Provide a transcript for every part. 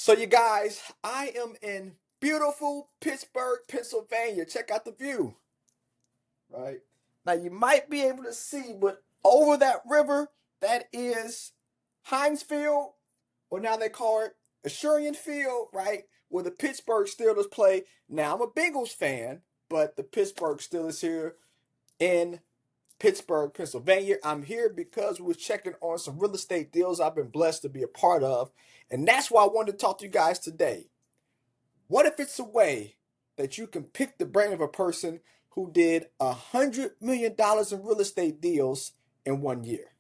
So you guys, I am in beautiful Pittsburgh, Pennsylvania. Check out the view, right? Now you might be able to see, but over that river, that is Heinz Field, or now they call it Assyrian Field, right? Where the Pittsburgh Steelers play. Now I'm a Bengals fan, but the Pittsburgh Steelers here in Pittsburgh, Pennsylvania. I'm here because we was checking on some real estate deals I've been blessed to be a part of. And that's why I wanted to talk to you guys today. What if it's a way that you can pick the brain of a person who did $100 million in real estate deals in 1 year?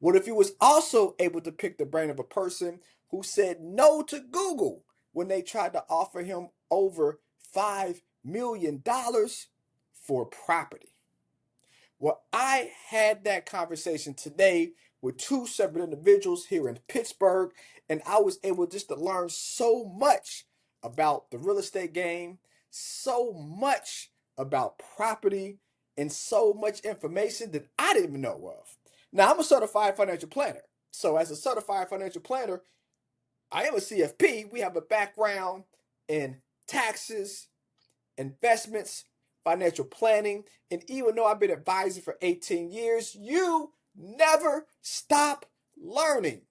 What if you was also able to pick the brain of a person who said no to Google when they tried to offer him over $5 million for property? Well, I had that conversation today with two separate individuals here in Pittsburgh, and I was able just to learn so much about the real estate game, so much about property, and so much information that I didn't even know of. Now, I'm a certified financial planner. So, as a certified financial planner, I am a CFP. We have a background in taxes, investments, financial planning, and even though I've been advising for 18 years, you never stop learning.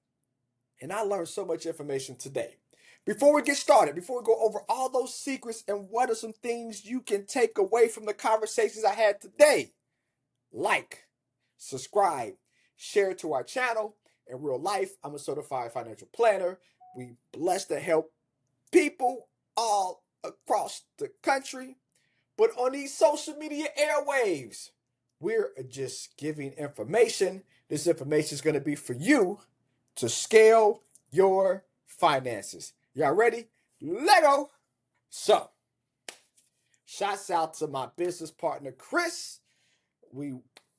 And I learned so much information today. Before we get started, before we go over all those secrets and what are some things you can take away from the conversations I had today, like, subscribe, share to our channel. In real life, I'm a certified financial planner. We blessed to help people all across the country. But on these social media airwaves, we're just giving information. This information is going to be for you to scale your finances. Y'all ready? Let go. So, shouts out to my business partner, Chris. We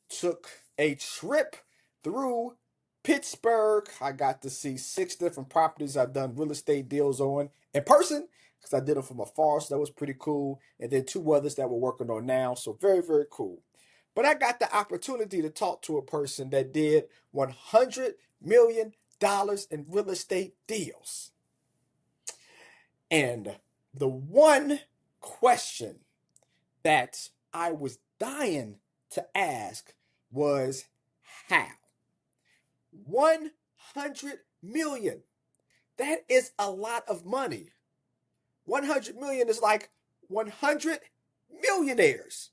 took a trip through Pittsburgh. I got to see 6 different properties I've done real estate deals on in person because I did them from afar, so that was pretty cool. And then 2 others that we're working on now, so very, very cool. But I got the opportunity to talk to a person that did $100 million in real estate deals. And the one question that I was dying to ask was how? 100 million. That is a lot of money. 100 million is like 100 millionaires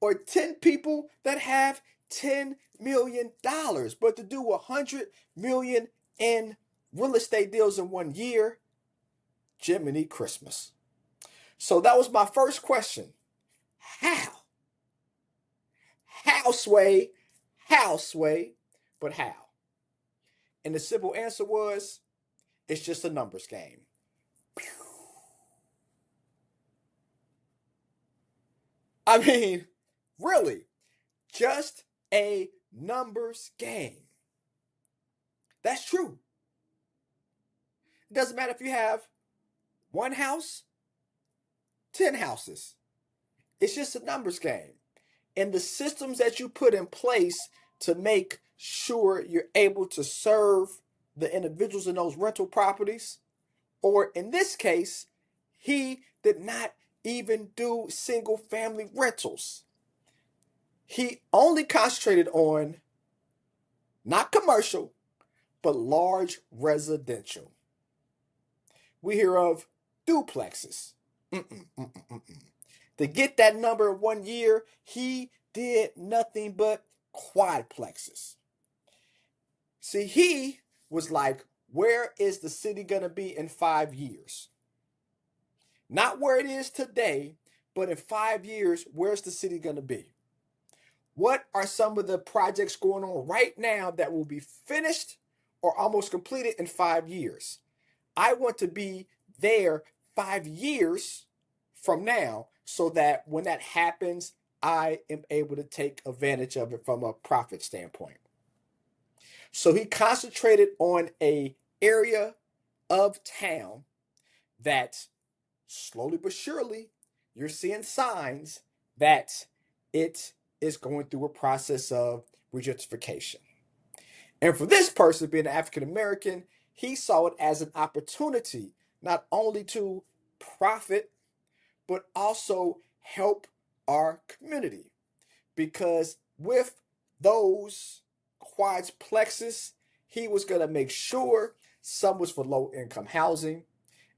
or 10 people that have $10 million. But to do 100 million in real estate deals in 1 year, Jiminy Christmas. So that was my first question. How? How, Sway? How, Sway? But how? And the simple answer was, it's just a numbers game. I mean, really, just a numbers game. That's true. It doesn't matter if you have 1 house, 10 houses. It's just a numbers game. And the systems that you put in place to make sure you're able to serve the individuals in those rental properties, or in this case, he did not even do single family rentals. He only concentrated on not commercial, but large residential. We hear of duplexes. To get that number in 1 year, he did nothing but quadplexes. See, he was like, where is the city going to be in 5 years? Not where it is today, but in 5 years, where's the city going to be? What are some of the projects going on right now that will be finished or almost completed in 5 years? I want to be there 5 years from now so that when that happens, I am able to take advantage of it from a profit standpoint. So he concentrated on a area of town that slowly but surely you're seeing signs that it is going through a process of gentrification. And for this person being African American, he saw it as an opportunity not only to profit, but also help our community. Because with those quadplexes, he was going to make sure some was for low income housing,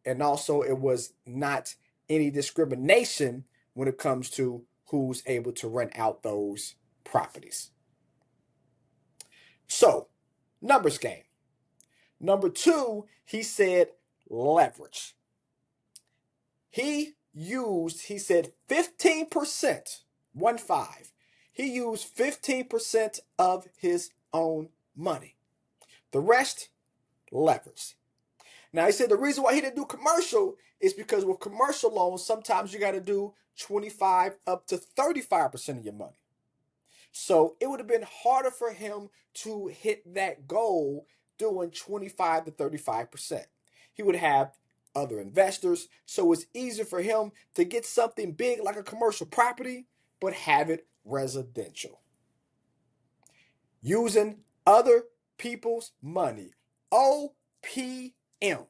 and also it was not any discrimination when it comes to who's able to rent out those properties. So, numbers game. Number two, he said leverage. He said 15%, 1-5. He used 15% of his own money. The rest, leverage. Now, he said the reason why he didn't do commercial is because with commercial loans, sometimes you got to do 25 up to 35% of your money. So it would have been harder for him to hit that goal doing 25 to 35%. He would have other investors, so it's easier for him to get something big like a commercial property, but have it residential. Using other people's money. OPM.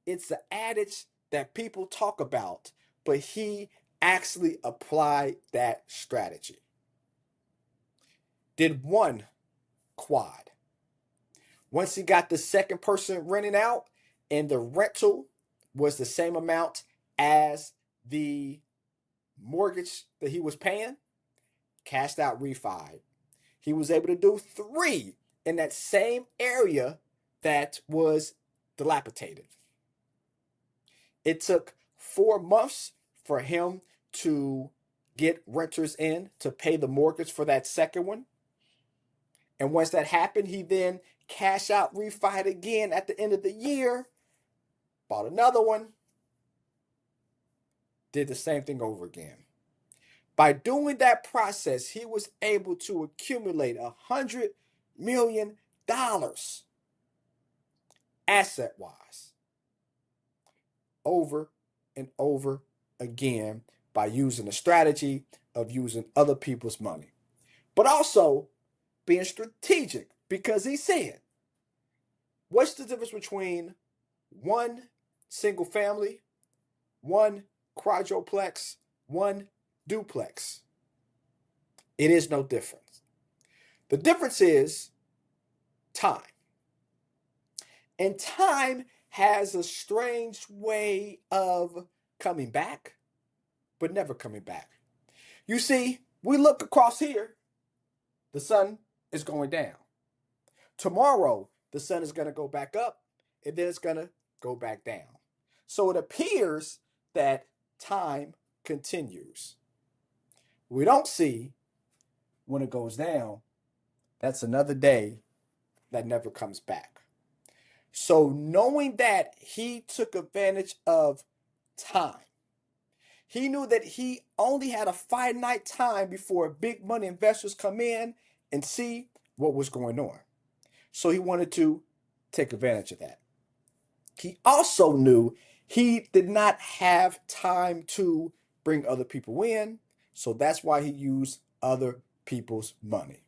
It's an adage that people talk about, but he actually applied that strategy. Did one quad. Once he got the second person renting out and the rental was the same amount as the mortgage that he was paying, cashed out refi. He was able to do 3 in that same area that was dilapidated. It took 4 months for him to get renters in to pay the mortgage for that second one. And once that happened, he then cashed out, refied again at the end of the year, bought another one, did the same thing over again. By doing that process, he was able to accumulate $100 million asset-wise over and over again by using the strategy of using other people's money. But also being strategic, because he said, what's the difference between one single family, one quadplex, one duplex? It is no difference. The difference is time. And time has a strange way of coming back, but never coming back. You see, we look across here, the sun is going down. Tomorrow, the sun is going to go back up, and then it's going to go back down. So it appears that time continues. We don't see when it goes down, that's another day that never comes back. So knowing that, he took advantage of time. He knew that he only had a finite time before big money investors come in and see what was going on. So he wanted to take advantage of that. He also knew he did not have time to bring other people in, so that's why he used other people's money.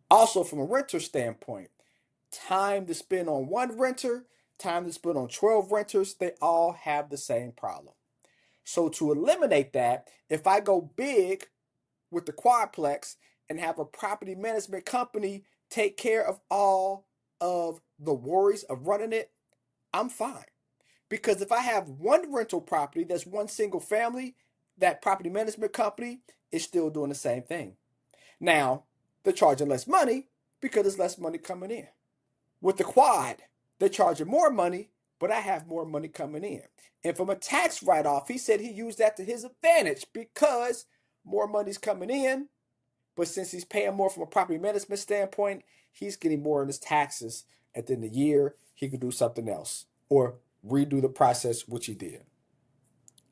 Also, from a renter standpoint, time to spend on one renter, time to spend on 12 renters, they all have the same problem. So to eliminate that, if I go big with the quadplex and have a property management company take care of all of the worries of running it, I'm fine. Because if I have one rental property that's one single family, that property management company is still doing the same thing. Now, they're charging less money because there's less money coming in. With the quad, they're charging more money, but I have more money coming in. And from a tax write-off, he said he used that to his advantage because more money's coming in, but since he's paying more from a property management standpoint, he's getting more in his taxes. At the end of the year, he could do something else or redo the process, which he did.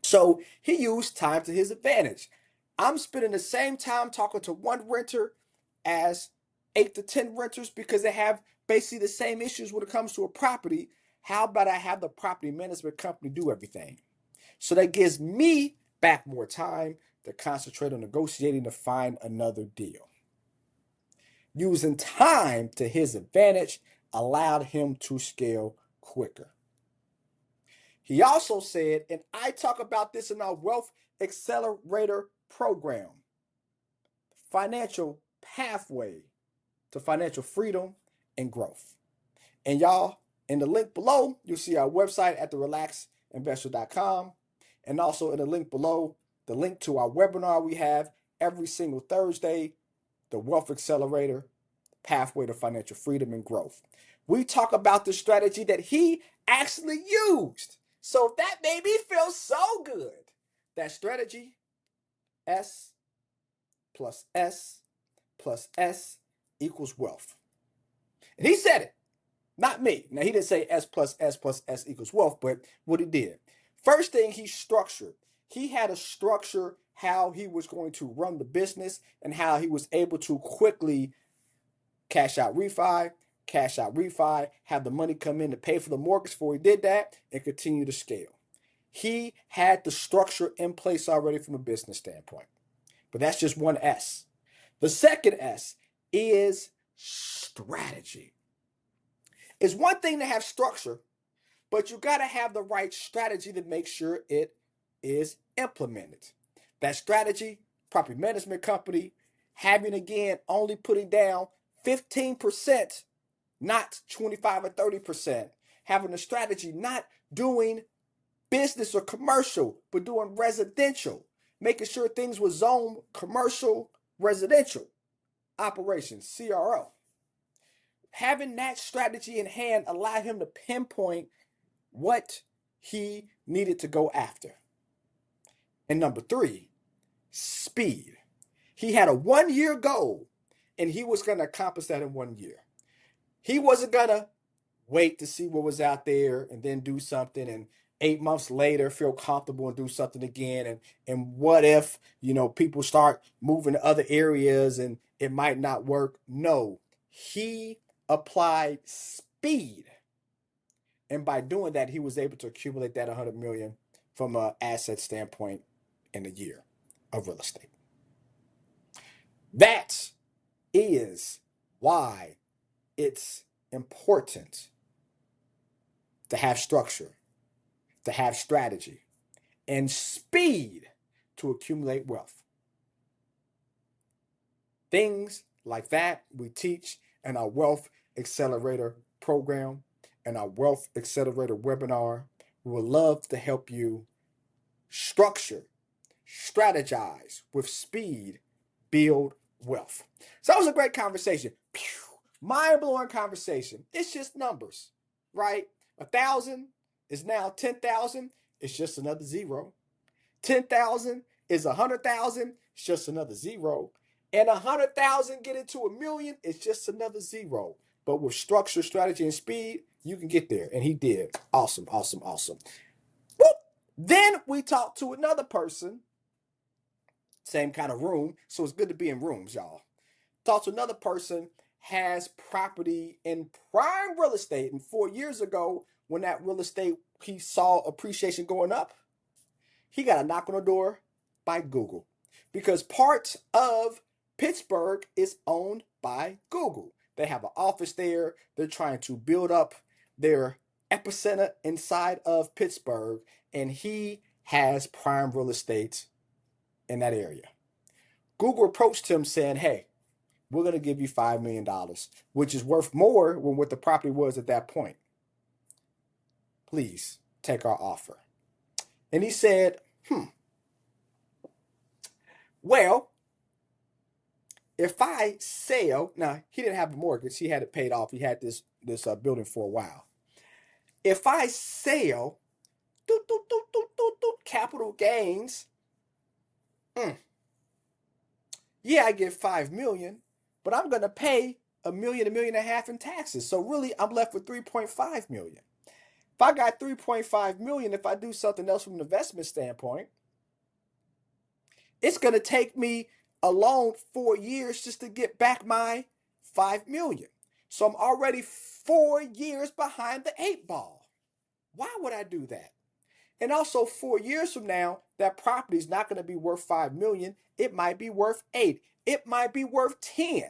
So he used time to his advantage. I'm spending the same time talking to one renter as 8 to 10 renters because they have basically the same issues when it comes to a property. How about I have the property management company do everything? So that gives me back more time to concentrate on negotiating to find another deal. Using time to his advantage allowed him to scale quicker. He also said, and I talk about this in our Wealth Accelerator program, financial pathway to financial freedom and growth. And y'all, in the link below, you'll see our website at therelaxedinvestor.com. And also in the link below, the link to our webinar we have every single Thursday, the Wealth Accelerator, Pathway to Financial Freedom and Growth. We talk about the strategy that he actually used. So that made me feel so good. That strategy, S plus S plus S equals wealth. And he said it, not me. Now, he didn't say S plus S equals wealth, but what he did. First thing he structured, he had a structure how he was going to run the business and how he was able to quickly cash out refi, have the money come in to pay for the mortgage before he did that, and continue to scale. He had the structure in place already from a business standpoint. But that's just one S. The second S is strategy. It's one thing to have structure, but you got to have the right strategy to make sure it is implemented. That strategy, property management company, having again only putting down 15%, not 25 or 30%. Having a strategy, not doing business or commercial, but doing residential. Making sure things were zone commercial, residential operations, CRO. Having that strategy in hand allowed him to pinpoint what he needed to go after. And number three, speed. He had a 1-year goal, and he was going to accomplish that in 1 year. He wasn't going to wait to see what was out there and then do something, and 8 months later feel comfortable and do something again. And what if, people start moving to other areas and it might not work? No, he applied speed. And by doing that, he was able to accumulate that 100 million from an asset standpoint in a year of real estate. That is why it's important to have structure, to have strategy, and speed to accumulate wealth. Things like that we teach in our Wealth Accelerator program and our Wealth Accelerator webinar. We would love to help you structure, strategize with speed, build wealth. So that was a great conversation. Mind-blowing conversation. It's just numbers, right? 1,000 is now 10,000. It's just another zero. 10,000 is 100,000. It's just another zero. And 100,000 get into 1,000,000. It's just another zero. But with structure, strategy, and speed, you can get there. And he did. Awesome, awesome, awesome. Whoop. Then we talked to another person. Same kind of room. So it's good to be in rooms, y'all. Talked to another person, has property in prime real estate. And 4 years ago, when that real estate, he saw appreciation going up, he got a knock on the door by Google. Because part of Pittsburgh is owned by Google. They have an office there. They're trying to build up their epicenter inside of Pittsburgh. And he has prime real estate in that area. Google approached him saying, hey, we're going to give you $5 million, which is worth more than what the property was at that point. Please take our offer. And he said, well, if I sell, now he didn't have a mortgage, he had it paid off. He had this building for a while. If I sell, capital gains, yeah, I get 5 million, but I'm going to pay $1 million, $1.5 million in taxes. So really, I'm left with 3.5 million. If I got 3.5 million, if I do something else from an investment standpoint, it's going to take me alone 4 years just to get back my 5 million. So I'm already 4 years behind the 8 ball. Why would I do that? And also 4 years from now, that property is not going to be worth 5 million. It might be worth 8. It might be worth 10.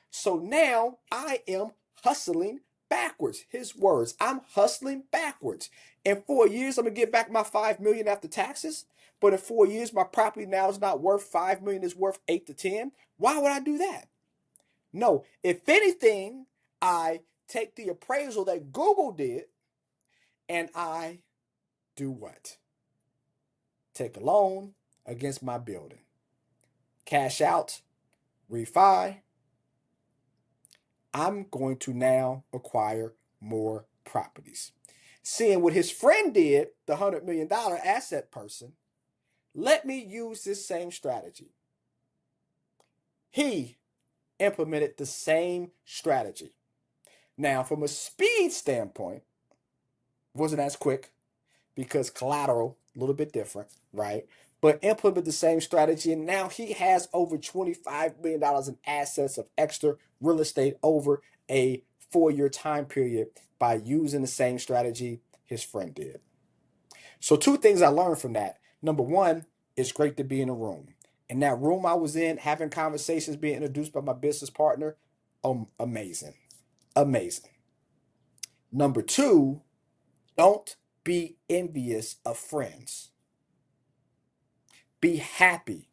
So now I am hustling backwards. His words. I'm hustling backwards. In 4 years, I'm gonna get back my $5 million after taxes. But in 4 years, my property now is not worth $5 million, it's worth 8 to 10. Why would I do that? No. If anything, I take the appraisal that Google did and I do what? Take a loan against my building. Cash out, refi. I'm going to now acquire more properties. Seeing what his friend did, the $100 million asset person, let me use this same strategy. He implemented the same strategy. Now, from a speed standpoint, wasn't as quick because collateral, a little bit different, right? But implemented the same strategy, and now he has over $25 million in assets of extra real estate over a 4-year time period by using the same strategy his friend did. So 2 things I learned from that. Number 1, it's great to be in a room. In that room I was in, having conversations, being introduced by my business partner, amazing. Amazing. Number 2, don't be envious of friends. Be happy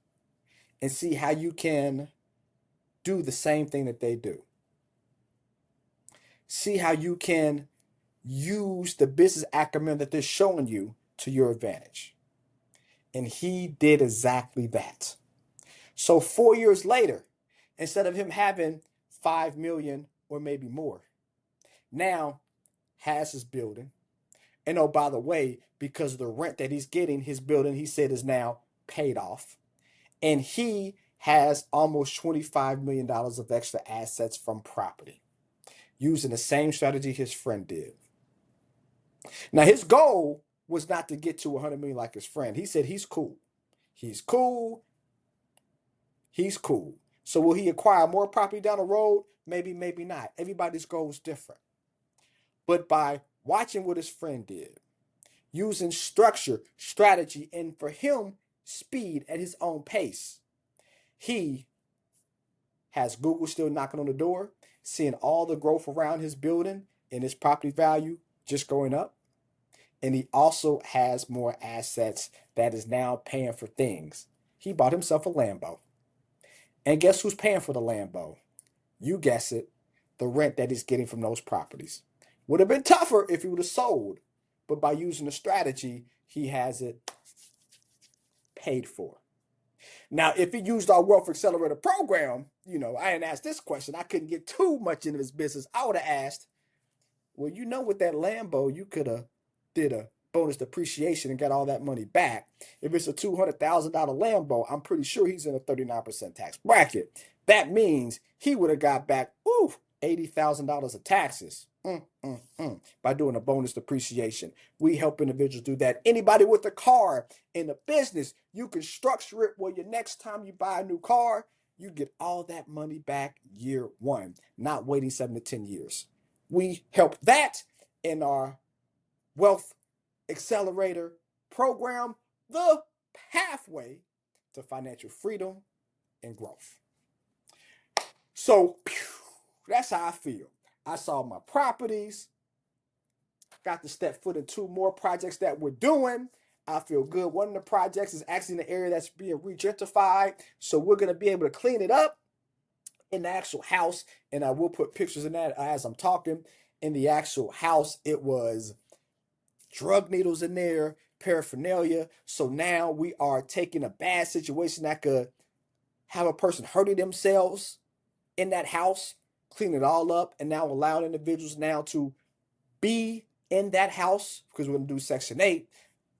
and see how you can do the same thing that they do. See how you can use the business acumen that they're showing you to your advantage. And he did exactly that. So 4 years later, instead of him having 5 million or maybe more, now has his building. And oh, by the way, because of the rent that he's getting, his building, he said, is now paid off. And he has almost $25 million of extra assets from property, using the same strategy his friend did. Now, his goal was not to get to 100 million like his friend. He said he's cool. He's cool. He's cool. So will he acquire more property down the road? Maybe, maybe not. Everybody's goal is different. But by watching what his friend did, using structure, strategy, and for him, speed at his own pace, he has Google still knocking on the door, seeing all the growth around his building and his property value just going up. And he also has more assets that is now paying for things. He bought himself a Lambo. And guess who's paying for the Lambo? You guess it, the rent that he's getting from those properties. Would have been tougher if he would have sold, but by using the strategy, he has it paid for. Now, if he used our Wealth Accelerator program, I didn't ask this question. I couldn't get too much into his business. I would have asked, well, with that Lambo, you could have did a bonus depreciation and got all that money back. If it's a $200,000 Lambo, I'm pretty sure he's in a 39% tax bracket. That means he would have got back, $80,000 of taxes by doing a bonus depreciation. We help individuals do that. Anybody with a car in the business, you can structure it where your next time you buy a new car, you get all that money back year 1, not waiting 7 to 10 years. We help that in our Wealth Accelerator program, the pathway to financial freedom and growth. So that's how I feel. I saw my properties, got to step foot in 2 more projects that we're doing. I feel good. One of the projects is actually in the area that's being regentrified, so we're going to be able to clean it up in the actual house, and I will put pictures in that as I'm talking. In the actual house, it was drug needles in there, paraphernalia. So now we are taking a bad situation that could have a person hurting themselves in that house, clean it all up, and now allowing individuals now to be in that house, because we're going to do Section 8,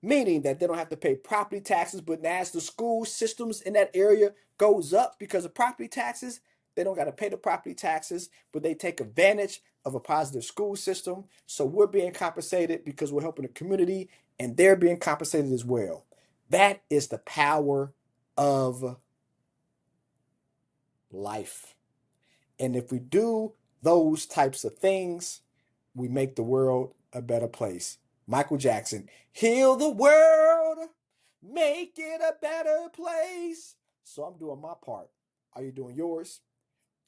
meaning that they don't have to pay property taxes. But as the school systems in that area goes up because of property taxes, they don't got to pay the property taxes, but they take advantage of a positive school system. So we're being compensated because we're helping the community, and they're being compensated as well. That is the power of life. And if we do those types of things, we make the world a better place. Michael Jackson, heal the world, make it a better place. So I'm doing my part. Are you doing yours?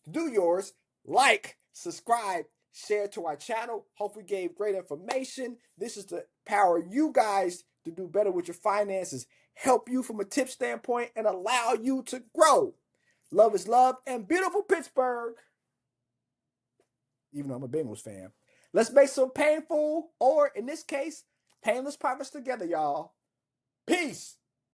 Do yours. Like, subscribe, share it to our channel. Hopefully gave great information. This is to empower you guys to do better with your finances, help you from a tip standpoint, and allow you to grow. Love is love, and beautiful Pittsburgh. Even though I'm a Bengals fan. Let's make some painful, or in this case, painless profits together, y'all. Peace.